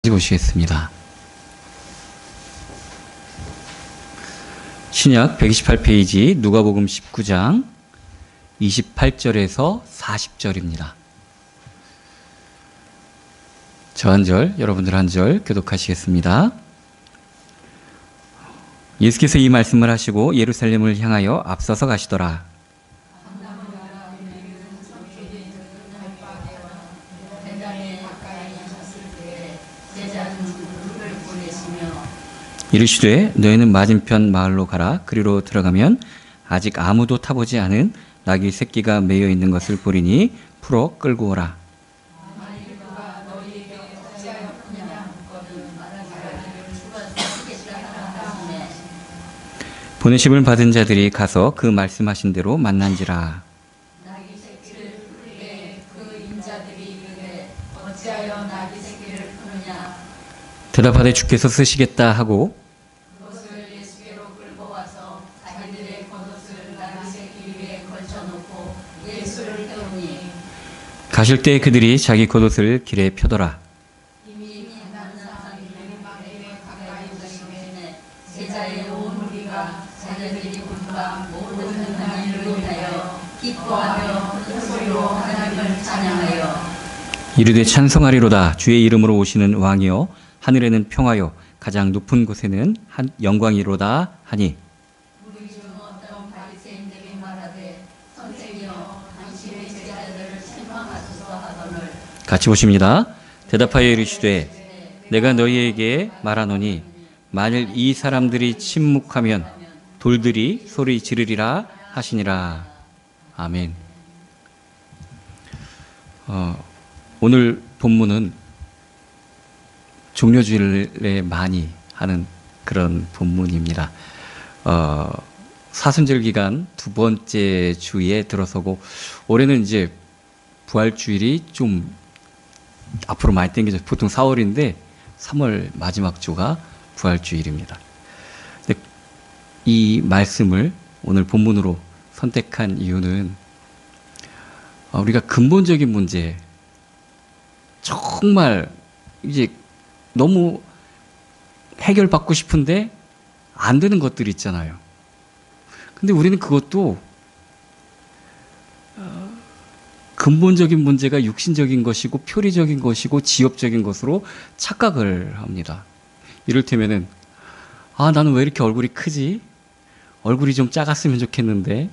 보시겠습니다. 신약 128페이지 누가복음 19장 28절에서 40절입니다. 저 한 절, 여러분들 한 절 교독하시겠습니다. 예수께서 이 말씀을 하시고 예루살렘을 향하여 앞서서 가시더라. 이르시되 너희는 맞은편 마을로 가라. 그리로 들어가면 아직 아무도 타보지 않은 나귀 새끼가 매여 있는 것을 보리니 풀어 끌고 오라. 보내심을 받은 자들이 가서 그 말씀하신 대로 만난지라. 대답하되 주께서 쓰시겠다 하고 그것을 예수께로 끌고 와서 자기들의 겉옷을 나귀 새끼 위에 걸쳐놓고 예수를 태우니 가실 때 그들이 자기 겉옷을 길에 펴더라. 이미 만난 사람이 베르바에 가까이 오시매 제자의 온 무리가 자기들이 본바 모든 행한 일을 위하여 기뻐하며 큰 소리로 하나님을 찬양하여 이르되 찬송하리로다. 주의 이름으로 오시는 왕이여 하늘에는 평화요 가장 높은 곳에는 영광이로다 하니. 우리 중 어떤 바리새인들이 말하되 선생이여 당신의 제자들을 책망하소서 하거늘. 같이 보십니다. 대답하여 이르시되 내가 너희에게 말하노니 만일 이 사람들이 침묵하면 돌들이 소리 지르리라 하시니라. 아멘. 오늘 본문은 종려주일에 많이 하는 그런 본문입니다. 사순절 기간 두 번째 주에 들어서고 올해는 이제 부활주일이 좀 앞으로 많이 당겨져. 보통 4월인데 3월 마지막 주가 부활주일입니다. 근데 이 말씀을 오늘 본문으로 선택한 이유는 우리가 근본적인 문제, 정말 이제 너무 해결받고 싶은데 안 되는 것들이 있잖아요. 근데 우리는 그것도 근본적인 문제가 육신적인 것이고 표리적인 것이고 지엽적인 것으로 착각을 합니다. 이를테면은 나는 왜 이렇게 얼굴이 크지? 얼굴이 좀 작았으면 좋겠는데.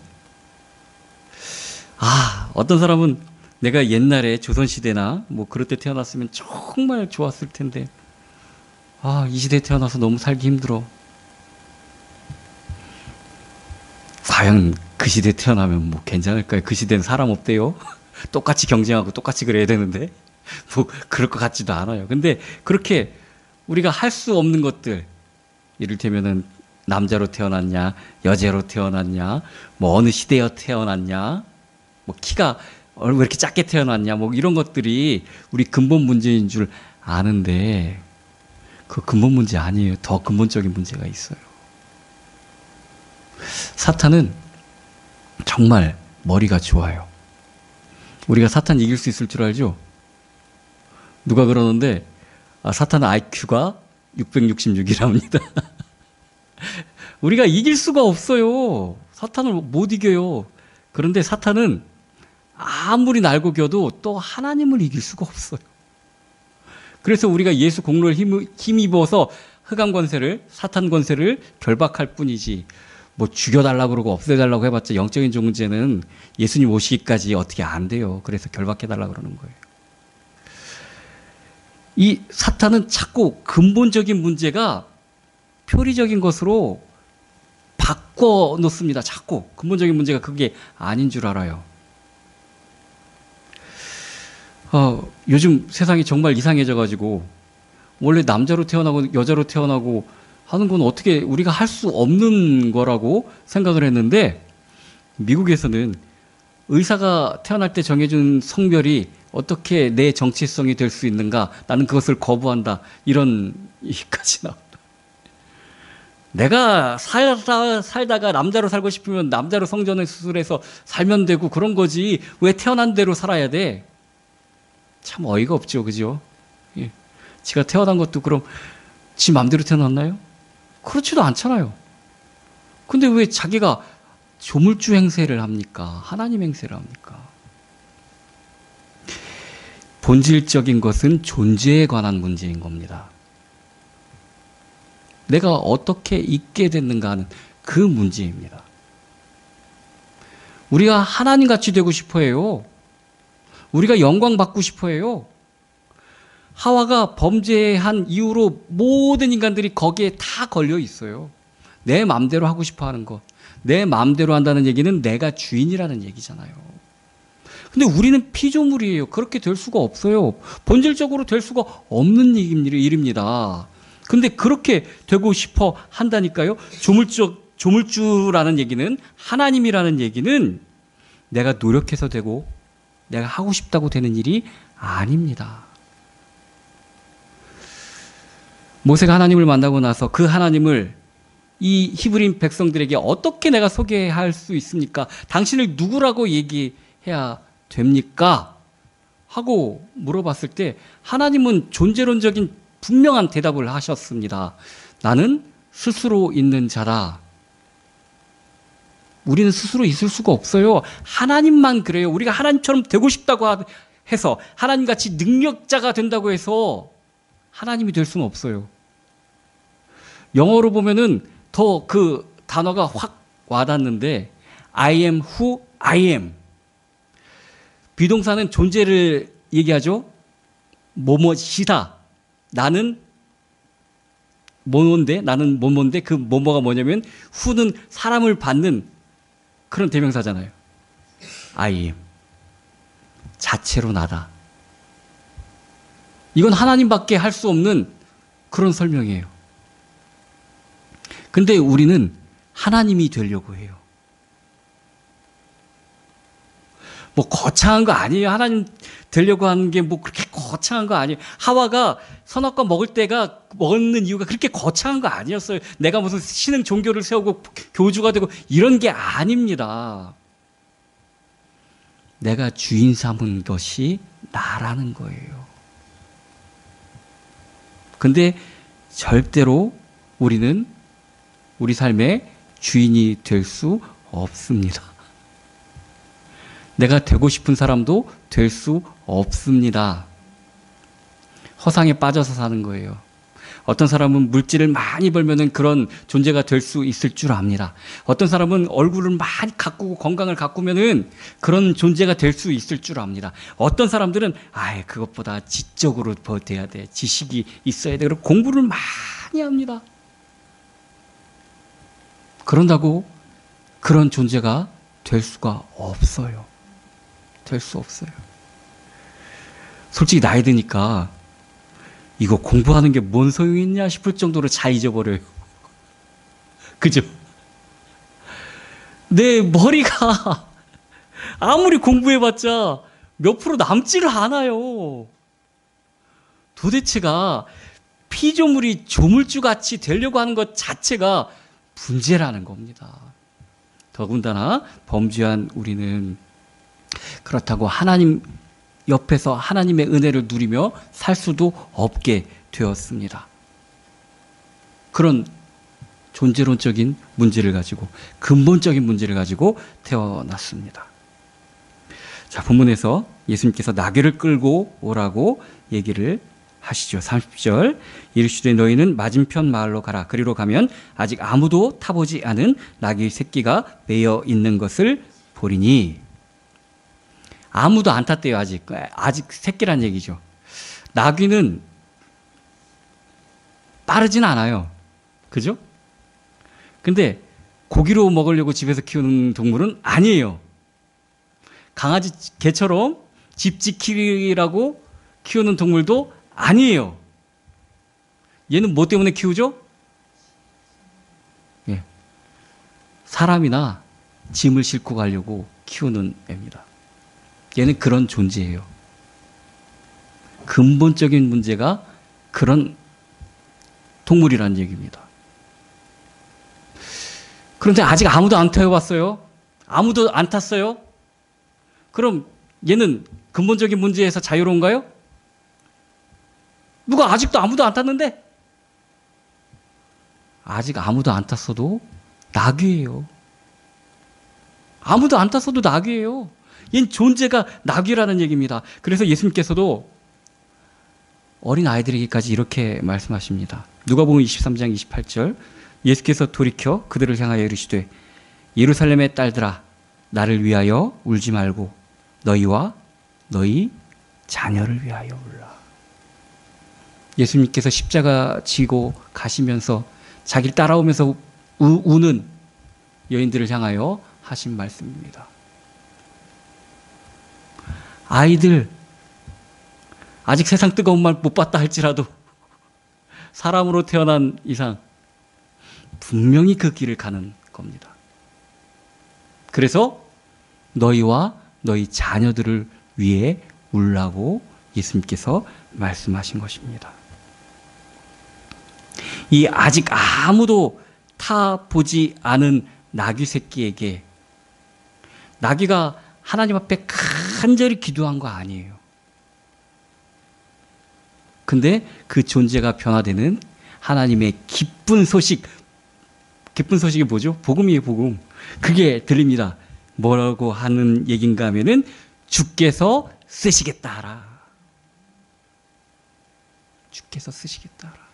어떤 사람은 내가 옛날에 조선시대나 뭐 그럴 때 태어났으면 정말 좋았을 텐데 이 시대에 태어나서 너무 살기 힘들어. 과연 그 시대에 태어나면 뭐 괜찮을까요? 그 시대는 사람 없대요. 똑같이 경쟁하고 똑같이 그래야 되는데 뭐 그럴 것 같지도 않아요. 근데 그렇게 우리가 할 수 없는 것들, 이를테면은 남자로 태어났냐, 여자로 태어났냐, 뭐 어느 시대에 태어났냐, 뭐 키가 왜 이렇게 작게 태어났냐, 뭐 이런 것들이 우리 근본 문제인 줄 아는데 그 근본 문제 아니에요. 더 근본적인 문제가 있어요. 사탄은 정말 머리가 좋아요. 우리가 사탄 이길 수 있을 줄 알죠? 누가 그러는데 사탄은 IQ가 666이랍니다. 우리가 이길 수가 없어요. 사탄을 못 이겨요. 그런데 사탄은 아무리 날고 겨도 또 하나님을 이길 수가 없어요. 그래서 우리가 예수 공로를 힘입어서 흑암 권세를, 사탄 권세를 결박할 뿐이지, 뭐 죽여달라고 그러고 없애달라고 해봤자 영적인 존재는 예수님 오시기까지 어떻게 안 돼요. 그래서 결박해달라고 그러는 거예요. 이 사탄은 자꾸 근본적인 문제가 표리적인 것으로 바꿔 놓습니다. 자꾸 근본적인 문제가 그게 아닌 줄 알아요. 요즘 세상이 정말 이상해져가지고 원래 남자로 태어나고 여자로 태어나고 하는 건 어떻게 우리가 할 수 없는 거라고 생각을 했는데, 미국에서는 의사가 태어날 때 정해준 성별이 어떻게 내 정체성이 될 수 있는가, 나는 그것을 거부한다, 이런 얘기까지 나옵니다. 내가 살다가 남자로 살고 싶으면 남자로 성전을 수술해서 살면 되고 그런 거지, 왜 태어난 대로 살아야 돼? 참 어이가 없죠, 그죠? 예. 지가 태어난 것도 그럼 지 맘대로 태어났나요? 그렇지도 않잖아요. 근데 왜 자기가 조물주 행세를 합니까? 하나님 행세를 합니까? 본질적인 것은 존재에 관한 문제인 겁니다. 내가 어떻게 있게 됐는가 하는 그 문제입니다. 우리가 하나님같이 되고 싶어 해요. 우리가 영광 받고 싶어 해요. 하와가 범죄한 이후로 모든 인간들이 거기에 다 걸려 있어요. 내 마음대로 하고 싶어 하는 것. 내 마음대로 한다는 얘기는 내가 주인이라는 얘기잖아요. 근데 우리는 피조물이에요. 그렇게 될 수가 없어요. 본질적으로 될 수가 없는 일입니다. 근데 그렇게 되고 싶어 한다니까요. 조물주라는 얘기는, 하나님이라는 얘기는 내가 노력해서 되고 내가 하고 싶다고 되는 일이 아닙니다. 모세가 하나님을 만나고 나서 그 하나님을 이 히브리 백성들에게 어떻게 내가 소개할 수 있습니까? 당신을 누구라고 얘기해야 됩니까? 하고 물어봤을 때 하나님은 존재론적인 분명한 대답을 하셨습니다. 나는 스스로 있는 자다. 우리는 스스로 있을 수가 없어요. 하나님만 그래요. 우리가 하나님처럼 되고 싶다고 해서, 하나님같이 능력자가 된다고 해서 하나님이 될 수는 없어요. 영어로 보면은 더 그 단어가 확 와닿는데, I am who I am. 비동사는 존재를 얘기하죠. 뭐뭐시다. 나는 뭐뭔데? 나는 뭐뭔데? 그 뭐뭐가 뭐냐면 who는 사람을 받는 그런 대명사잖아요. I am. 자체로 나다. 이건 하나님밖에 할 수 없는 그런 설명이에요. 근데 우리는 하나님이 되려고 해요. 뭐 거창한 거 아니에요. 하나님 되려고 하는 게 뭐 그렇게 거창한 거 아니에요. 하와가 선악과 먹는 이유가 그렇게 거창한 거 아니었어요. 내가 무슨 신흥 종교를 세우고 교주가 되고 이런 게 아닙니다. 내가 주인 삼은 것이 나라는 거예요. 근데 절대로 우리는 우리 삶의 주인이 될 수 없습니다. 내가 되고 싶은 사람도 될 수 없습니다. 허상에 빠져서 사는 거예요. 어떤 사람은 물질을 많이 벌면은 그런 존재가 될 수 있을 줄 압니다. 어떤 사람은 얼굴을 많이 가꾸고 건강을 가꾸면은 그런 존재가 될 수 있을 줄 압니다. 어떤 사람들은 그것보다 지적으로 돼야 돼. 지식이 있어야 돼. 그리고 공부를 많이 합니다. 그런다고 그런 존재가 될 수가 없어요. 될 수 없어요. 솔직히 나이 드니까 이거 공부하는 게 뭔 소용이 있냐 싶을 정도로 잘 잊어버려요. 그죠? 내 머리가 아무리 공부해봤자 몇 프로 남지를 않아요. 도대체가 피조물이 조물주같이 되려고 하는 것 자체가 문제라는 겁니다. 더군다나 범죄한 우리는 그렇다고 하나님 옆에서 하나님의 은혜를 누리며 살 수도 없게 되었습니다. 그런 존재론적인 문제를 가지고, 근본적인 문제를 가지고 태어났습니다. 자, 본문에서 예수님께서 나귀를 끌고 오라고 얘기를 하시죠. 30절. 이르시되 너희는 맞은편 마을로 가라. 그리로 가면 아직 아무도 타보지 않은 나귀 새끼가 매여 있는 것을 보리니. 아무도 안 탔대요. 아직 새끼란 얘기죠. 나귀는 빠르진 않아요. 그죠? 근데 고기로 먹으려고 집에서 키우는 동물은 아니에요. 강아지, 개처럼 집 지키라고 키우는 동물도 아니에요. 얘는 뭐 때문에 키우죠? 사람이나 짐을 싣고 가려고 키우는 애입니다. 얘는 그런 존재예요. 근본적인 문제가 그런 동물이라는 얘기입니다. 그런데 아직 아무도 안 태워봤어요? 아무도 안 탔어요? 그럼 얘는 근본적인 문제에서 자유로운가요? 누가 아직도 아무도 안 탔는데? 아직 아무도 안 탔어도 나귀예요. 아무도 안 탔어도 나귀예요. 얘는 존재가 나귀라는 얘기입니다. 그래서 예수님께서도 어린 아이들에게까지 이렇게 말씀하십니다. 누가복음 23장 28절, 예수께서 돌이켜 그들을 향하여 이르시되 예루살렘의 딸들아 나를 위하여 울지 말고 너희와 너희 자녀를 위하여 울라. 예수님께서 십자가 지고 가시면서 자기를 따라오면서 우는 여인들을 향하여 하신 말씀입니다. 아이들, 아직 세상 뜨거운 말 못 봤다 할지라도 사람으로 태어난 이상 분명히 그 길을 가는 겁니다. 그래서 너희와 너희 자녀들을 위해 울라고 예수님께서 말씀하신 것입니다. 이 아직 아무도 타보지 않은 나귀 새끼에게, 나귀가 하나님 앞에 간절히 기도한 거 아니에요. 근데 그 존재가 변화되는 하나님의 기쁜 소식, 기쁜 소식이 뭐죠? 복음이에요, 복음. 그게 들립니다. 뭐라고 하는 얘긴가 하면은 주께서 쓰시겠다 하라. 주께서 쓰시겠다 하라.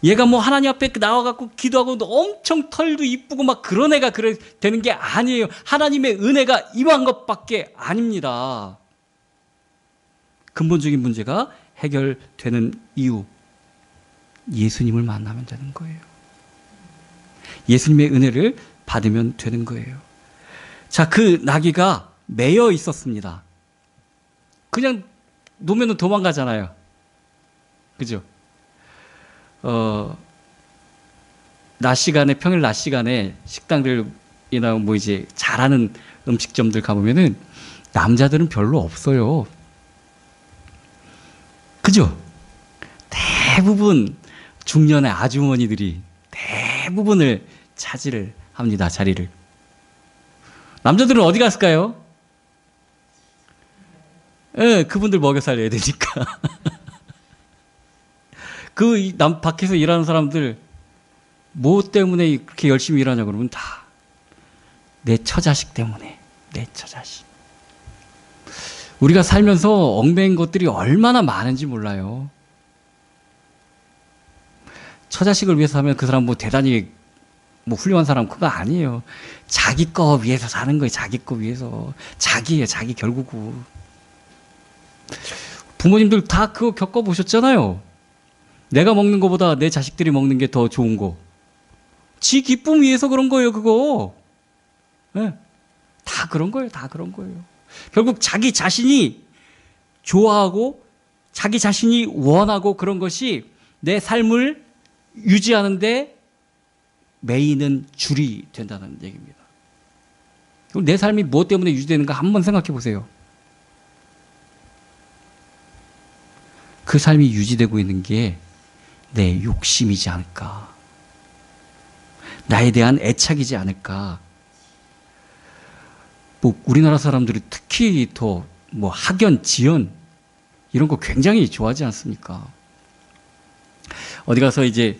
얘가 뭐 하나님 앞에 나와갖고 기도하고 엄청 털도 이쁘고 막 그런 애가 그래 되는 게 아니에요. 하나님의 은혜가 임한 것밖에 아닙니다. 근본적인 문제가 해결되는 이유, 예수님을 만나면 되는 거예요. 예수님의 은혜를 받으면 되는 거예요. 자, 그 나귀가 매여 있었습니다. 그냥 놓으면 도망가잖아요. 그죠? 낮 시간에, 평일 낮 시간에 식당들이나 뭐 이제 잘하는 음식점들 가보면은 남자들은 별로 없어요. 그죠? 대부분 중년의 아주머니들이 대부분을 차지를 합니다, 자리를. 남자들은 어디 갔을까요? 예, 그분들 먹여 살려야 되니까. 밖에서 일하는 사람들, 뭐 때문에 그렇게 열심히 일하냐 그러면 다 내 처자식 때문에, 내 처자식. 우리가 살면서 얽매인 것들이 얼마나 많은지 몰라요. 처자식을 위해서 하면 그 사람 뭐 대단히 뭐 훌륭한 사람 그거 아니에요. 자기 거 위해서 사는 거예요. 자기 거 위해서. 자기예요, 자기 결국은. 부모님들 다 그거 겪어보셨잖아요. 내가 먹는 것보다 내 자식들이 먹는 게 더 좋은 거. 지 기쁨 위해서 그런 거예요, 그거. 네. 다 그런 거예요, 다 그런 거예요. 결국 자기 자신이 좋아하고 자기 자신이 원하고 그런 것이 내 삶을 유지하는데 메이는 줄이 된다는 얘기입니다. 그럼 내 삶이 무엇 때문에 유지되는가 한번 생각해 보세요. 그 삶이 유지되고 있는 게 내 욕심이지 않을까. 나에 대한 애착이지 않을까. 뭐 우리나라 사람들이 특히 더 뭐 학연, 지연 이런 거 굉장히 좋아하지 않습니까? 어디 가서 이제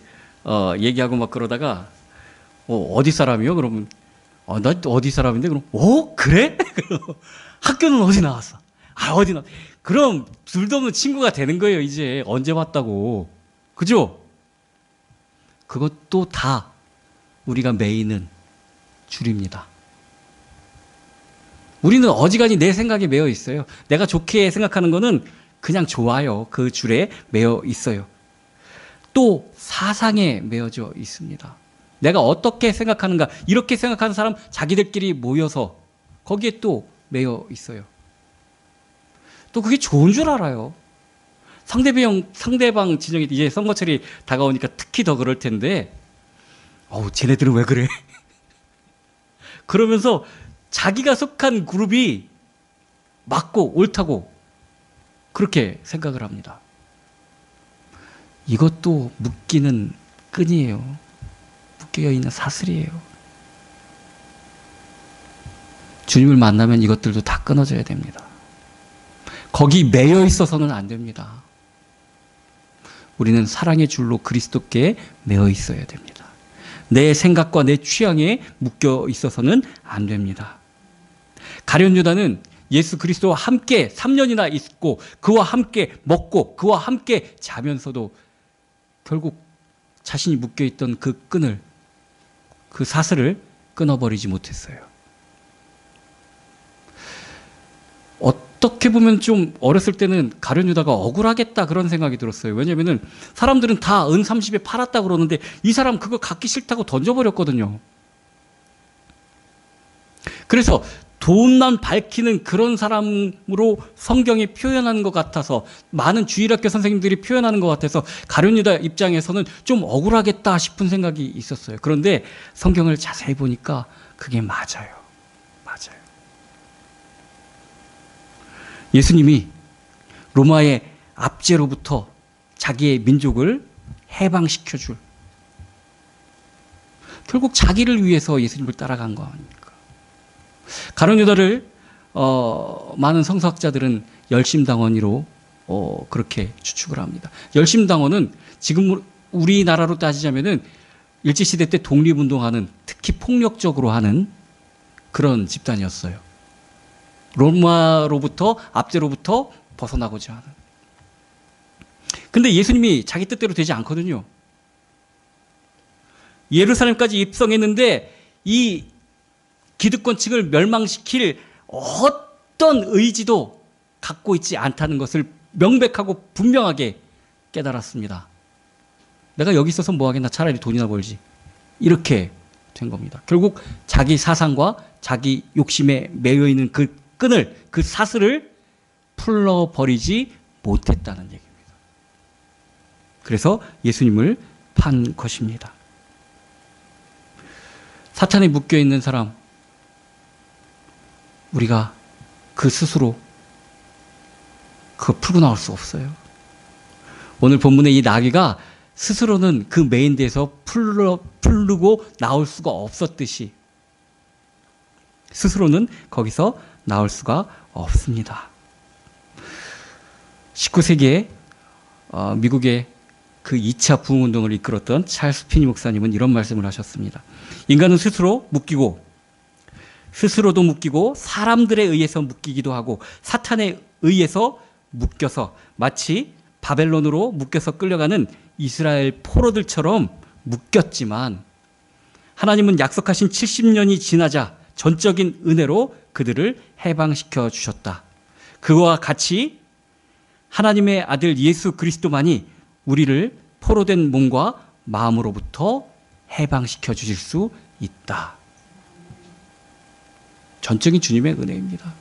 얘기하고 막 그러다가 어디 사람이요? 그러면 나 어디 사람인데? 그럼 그래? 학교는 어디 나왔어? 어디 나? 그럼 둘도 없는 친구가 되는 거예요. 이제 언제 봤다고. 그죠? 그것도 다 우리가 매이는 줄입니다. 우리는 어지간히 내 생각에 매여 있어요. 내가 좋게 생각하는 거는 그냥 좋아요. 그 줄에 매여 있어요. 또 사상에 매여져 있습니다. 내가 어떻게 생각하는가, 이렇게 생각하는 사람 자기들끼리 모여서 거기에 또 매여 있어요. 또 그게 좋은 줄 알아요. 상대방 진영이 이제 선거철이 다가오니까 특히 더 그럴 텐데, 쟤네들은 왜 그래? 그러면서 자기가 속한 그룹이 맞고 옳다고 그렇게 생각을 합니다. 이것도 묶이는 끈이에요. 묶여 있는 사슬이에요. 주님을 만나면 이것들도 다 끊어져야 됩니다. 거기 매여 있어서는 안 됩니다. 우리는 사랑의 줄로 그리스도께 매어 있어야 됩니다. 내 생각과 내 취향에 묶여 있어서는 안 됩니다. 가룟 유다는 예수 그리스도와 함께 3년이나 있고 그와 함께 먹고 그와 함께 자면서도 결국 자신이 묶여있던 그 끈을, 그 사슬을 끊어버리지 못했어요. 어떻게 보면 좀 어렸을 때는 가룟 유다가 억울하겠다 그런 생각이 들었어요. 왜냐하면 사람들은 다 은 30에 팔았다 그러는데 이 사람 그거 갖기 싫다고 던져버렸거든요. 그래서 돈만 밝히는 그런 사람으로 성경이 표현하는 것 같아서, 많은 주일학교 선생님들이 표현하는 것 같아서 가룟 유다 입장에서는 좀 억울하겠다 싶은 생각이 있었어요. 그런데 성경을 자세히 보니까 그게 맞아요. 맞아요. 예수님이 로마의 압제로부터 자기의 민족을 해방시켜줄, 결국 자기를 위해서 예수님을 따라간 거 아닙니까? 가룟 유다를 많은 성서학자들은 열심당원으로 그렇게 추측을 합니다. 열심당원은 지금 우리나라로 따지자면은 일제시대 때 독립운동하는, 특히 폭력적으로 하는 그런 집단이었어요. 로마로부터, 압제로부터 벗어나고자 하는. 근데 예수님이 자기 뜻대로 되지 않거든요. 예루살렘까지 입성했는데 이 기득권층을 멸망시킬 어떤 의지도 갖고 있지 않다는 것을 명백하고 분명하게 깨달았습니다. 내가 여기 있어서 뭐 하겠나, 차라리 돈이나 벌지. 이렇게 된 겁니다. 결국 자기 사상과 자기 욕심에 매여 있는 그 끈을, 그 사슬을 풀어버리지 못했다는 얘기입니다. 그래서 예수님을 판 것입니다. 사탄에 묶여있는 사람, 우리가 그 스스로 그거 풀고 나올 수 없어요. 오늘 본문의 이 나귀가 스스로는 그 메인데에서 풀고 나올 수가 없었듯이 스스로는 거기서 나올 수가 없습니다. 19세기에 미국의 그 2차 부흥운동을 이끌었던 찰스 피니 목사님은 이런 말씀을 하셨습니다. 인간은 스스로 묶이고, 스스로도 묶이고, 사람들에 의해서 묶이기도 하고, 사탄에 의해서 묶여서 마치 바벨론으로 묶여서 끌려가는 이스라엘 포로들처럼 묶였지만, 하나님은 약속하신 70년이 지나자 전적인 은혜로 그들을 해방시켜 주셨다. 그와 같이 하나님의 아들 예수 그리스도만이 우리를 포로된 몸과 마음으로부터 해방시켜 주실 수 있다. 전적인 주님의 은혜입니다.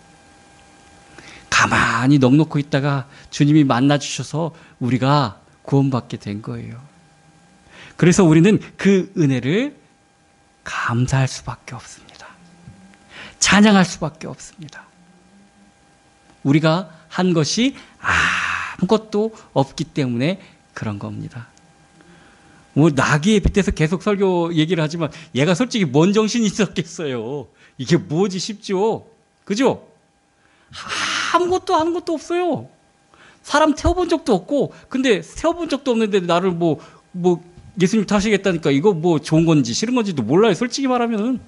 가만히 넋놓고 있다가 주님이 만나 주셔서 우리가 구원받게 된 거예요. 그래서 우리는 그 은혜를 감사할 수밖에 없습니다. 찬양할 수밖에 없습니다. 우리가 한 것이 아무것도 없기 때문에 그런 겁니다. 뭐 나귀에 빗대서 계속 설교 얘기를 하지만 얘가 솔직히 뭔 정신이 있었겠어요. 이게 뭐지 싶죠. 그죠? 아무것도 하는 것도 없어요. 사람 태워본 적도 없고, 근데 태워본 적도 없는데 나를 뭐 예수님 타시겠다니까 이거 뭐 좋은 건지 싫은 건지도 몰라요. 솔직히 말하면은.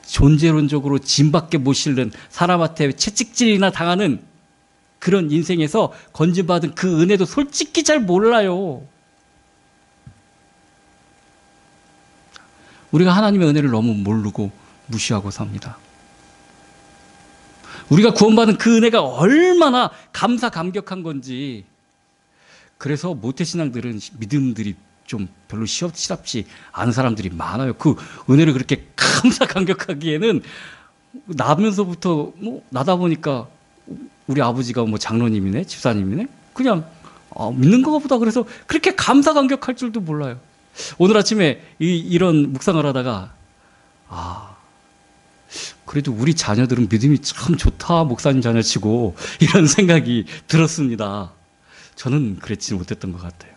존재론적으로 짐밖에 못 실는, 사람한테 채찍질이나 당하는 그런 인생에서 건진받은 그 은혜도 솔직히 잘 몰라요. 우리가 하나님의 은혜를 너무 모르고 무시하고 삽니다. 우리가 구원받은 그 은혜가 얼마나 감사 감격한 건지. 그래서 모태신앙들은 믿음들이 좀 별로 시답지 않은 사람들이 많아요. 그 은혜를 그렇게 감사 감격하기에는 나면서부터 나다 보니까 우리 아버지가 뭐 장로님이네, 집사님이네, 그냥 믿는 거 보다. 그래서 그렇게 감사 감격할 줄도 몰라요. 오늘 아침에 이런 묵상을 하다가 그래도 우리 자녀들은 믿음이 참 좋다, 목사님 자녀치고, 이런 생각이 들었습니다. 저는 그렇지 못했던 것 같아요.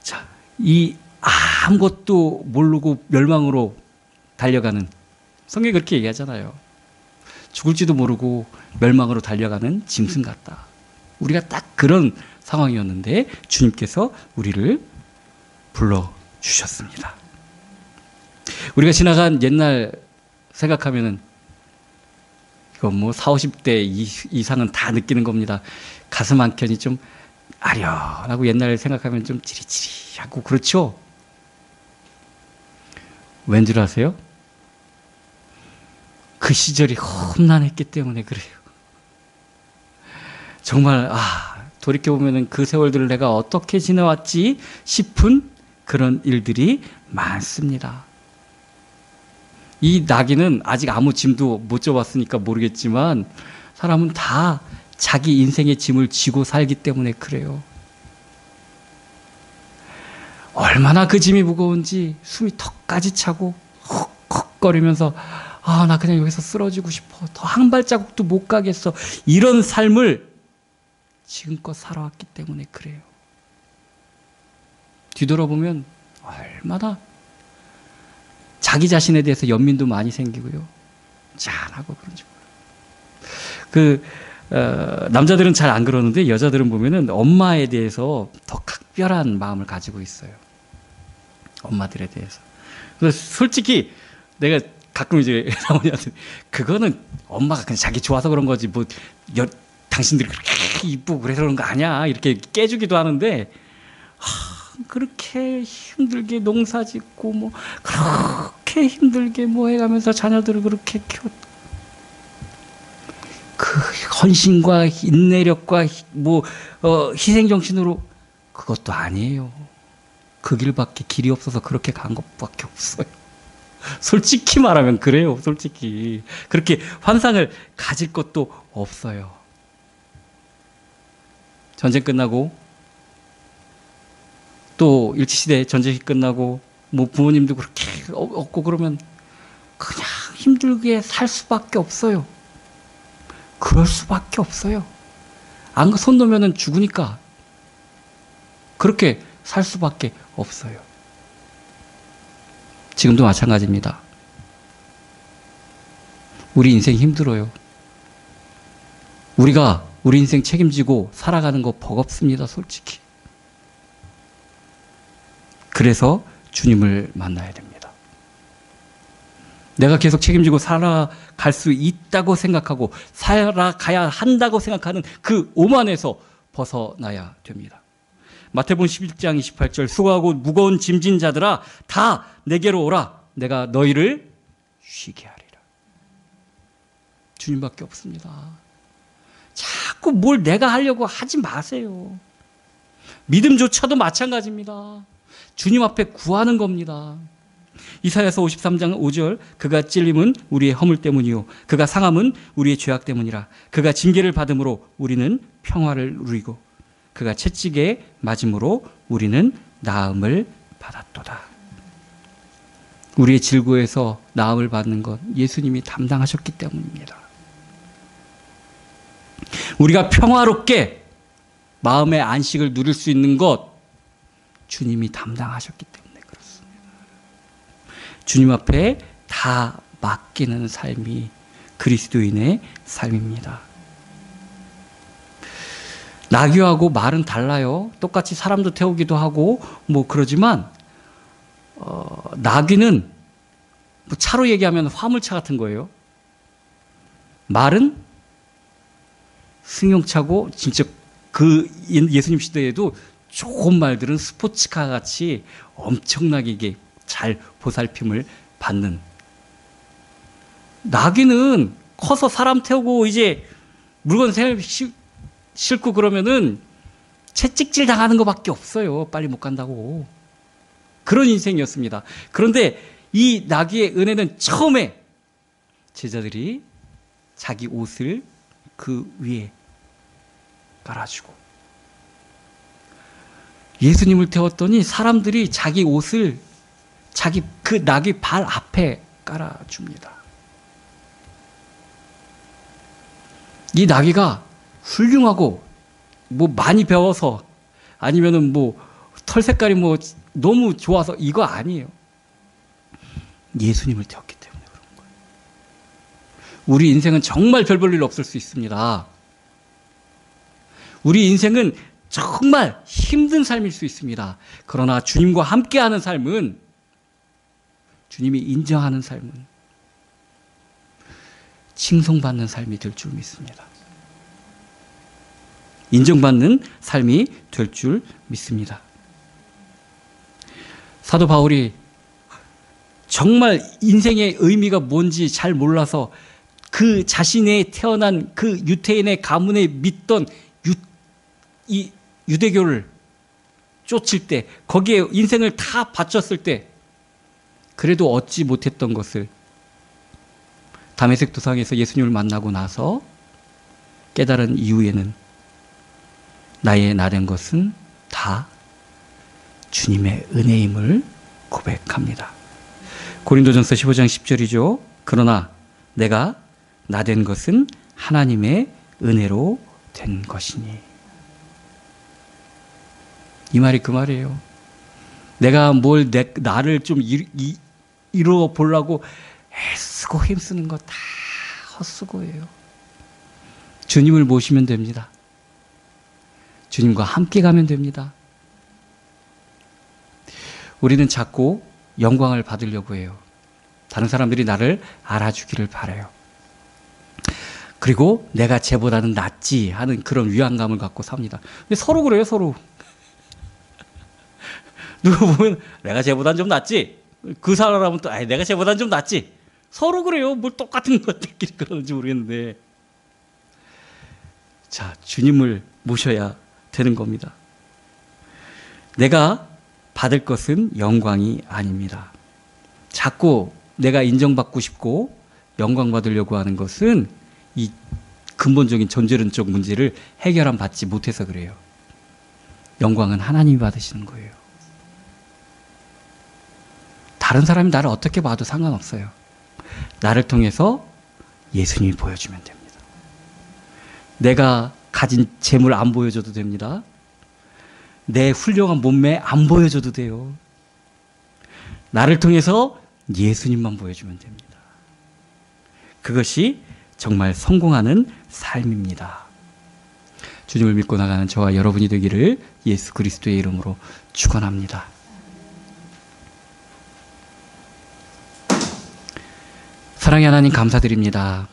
자, 이 아무것도 모르고 멸망으로 달려가는, 성경이 그렇게 얘기하잖아요. 죽을지도 모르고 멸망으로 달려가는 짐승 같다. 우리가 딱 그런 상황이었는데 주님께서 우리를 불러주셨습니다. 우리가 지나간 옛날 생각하면은 이건 뭐 40, 50대 이상은 다 느끼는 겁니다. 가슴 한켠이 좀 아련하고 옛날 생각하면 좀 지리지리하고 그렇죠? 왠 줄 아세요? 그 시절이 험난했기 때문에 그래요. 정말 돌이켜보면 그 세월들을 내가 어떻게 지내왔지 싶은 그런 일들이 많습니다. 이 나귀는 아직 아무 짐도 못 져봤으니까 모르겠지만 사람은 다 자기 인생의 짐을 지고 살기 때문에 그래요. 얼마나 그 짐이 무거운지 숨이 턱까지 차고 헉헉거리면서 나 그냥 여기서 쓰러지고 싶어. 더 한 발자국도 못 가겠어. 이런 삶을 지금껏 살아왔기 때문에 그래요. 뒤돌아보면 얼마나 자기 자신에 대해서 연민도 많이 생기고요. 짠하고 그런지 몰라요. 남자들은 잘 안 그러는데 여자들은 보면은 엄마에 대해서 더 각별한 마음을 가지고 있어요. 엄마들에 대해서. 그래서 솔직히 내가 가끔 이제 사모님한테 그거는 엄마가 그냥 자기 좋아서 그런 거지 뭐 당신들이 그렇게 이쁘고 그래서 그런 거 아니야 이렇게 깨주기도 하는데 그렇게 힘들게 농사 짓고 뭐 그렇게 힘들게 뭐 해가면서 자녀들을 그렇게 키웠 그 헌신과 인내력과 뭐 희생 정신으로 그것도 아니에요. 그 길밖에 길이 없어서 그렇게 간 것밖에 없어요. 솔직히 말하면 그래요. 솔직히 그렇게 환상을 가질 것도 없어요. 전쟁 끝나고 또 일제시대 전쟁이 끝나고 뭐 부모님도 그렇게 없고 그러면 그냥 힘들게 살 수밖에 없어요. 그럴 수밖에 없어요. 안 손 놓으면 죽으니까 그렇게 살 수밖에 없어요. 지금도 마찬가지입니다. 우리 인생 힘들어요. 우리가 우리 인생 책임지고 살아가는 거 버겁습니다. 솔직히. 그래서 주님을 만나야 됩니다. 내가 계속 책임지고 살아갈 수 있다고 생각하고 살아가야 한다고 생각하는 그 오만에서 벗어나야 됩니다. 마태복음 11장 28절 수고하고 무거운 짐진 자들아 다 내게로 오라 내가 너희를 쉬게 하리라. 주님밖에 없습니다. 자꾸 뭘 내가 하려고 하지 마세요. 믿음조차도 마찬가지입니다. 주님 앞에 구하는 겁니다. 이사야서 53장 5절 그가 찔림은 우리의 허물 때문이요 그가 상함은 우리의 죄악 때문이라 그가 징계를 받음으로 우리는 평화를 누리고 그가 채찍에 맞음으로 우리는 나음을 받았도다. 우리의 질고에서 나음을 받는 것 예수님이 담당하셨기 때문입니다. 우리가 평화롭게 마음의 안식을 누릴 수 있는 것 주님이 담당하셨기 때문에 그렇습니다. 주님 앞에 다 맡기는 삶이 그리스도인의 삶입니다. 나귀하고 말은 달라요. 똑같이 사람도 태우기도 하고 뭐 그러지만 나귀는 뭐 차로 얘기하면 화물차 같은 거예요. 말은 승용차고 진짜 그 예수님 시대에도 좋은 말들은 스포츠카 같이 엄청나게 이게 잘 보살핌을 받는. 나귀는 커서 사람 태우고 이제 물건 싣고 그러면은 채찍질 당하는 것밖에 없어요. 빨리 못 간다고. 그런 인생이었습니다. 그런데 이 나귀의 은혜는 처음에 제자들이 자기 옷을 그 위에 깔아주고 예수님을 태웠더니 사람들이 자기 옷을 자기 그 나귀 발 앞에 깔아줍니다. 이 나귀가 훌륭하고 뭐 많이 배워서 아니면은 뭐 털 색깔이 뭐 너무 좋아서 이거 아니에요. 예수님을 태웠기 때문에 그런 거예요. 우리 인생은 정말 별 볼 일 없을 수 있습니다. 우리 인생은 정말 힘든 삶일 수 있습니다. 그러나 주님과 함께하는 삶은, 주님이 인정하는 삶은 칭송받는 삶이 될 줄 믿습니다. 인정받는 삶이 될 줄 믿습니다. 사도 바울이 정말 인생의 의미가 뭔지 잘 몰라서 그 자신의 태어난 그 유태인의 가문에 믿던 이 유대교를 쫓을 때, 거기에 인생을 다 바쳤을 때 그래도 얻지 못했던 것을 다메섹 도상에서 예수님을 만나고 나서 깨달은 이후에는 나의 나된 것은 다 주님의 은혜임을 고백합니다. 고린도전서 15장 10절이죠. 그러나 내가 나된 것은 하나님의 은혜로 된 것이니. 이 말이 그 말이에요. 내가 나를 좀 이루어 보려고 애쓰고 힘쓰는 거 다 헛수고예요. 주님을 모시면 됩니다. 주님과 함께 가면 됩니다. 우리는 자꾸 영광을 받으려고 해요. 다른 사람들이 나를 알아주기를 바라요. 그리고 내가 쟤보다는 낫지 하는 그런 위안감을 갖고 삽니다. 근데 서로 그래요, 서로. 누가 보면 내가 쟤보다는 좀 낫지. 그 사람은 또 내가 쟤보다는 좀 낫지. 서로 그래요. 뭘 똑같은 것들끼리 그러는지 모르겠는데. 자, 주님을 모셔야 되는 겁니다. 내가 받을 것은 영광이 아닙니다. 자꾸 내가 인정받고 싶고 영광 받으려고 하는 것은 이 근본적인 존재론적 문제를 해결함 받지 못해서 그래요. 영광은 하나님이 받으시는 거예요. 다른 사람이 나를 어떻게 봐도 상관없어요. 나를 통해서 예수님이 보여주면 됩니다. 내가 가진 재물 안 보여줘도 됩니다. 내 훌륭한 몸매 안 보여줘도 돼요. 나를 통해서 예수님만 보여주면 됩니다. 그것이 정말 성공하는 삶입니다. 주님을 믿고 나가는 저와 여러분이 되기를 예수 그리스도의 이름으로 축원합니다. 사랑의 하나님 감사드립니다.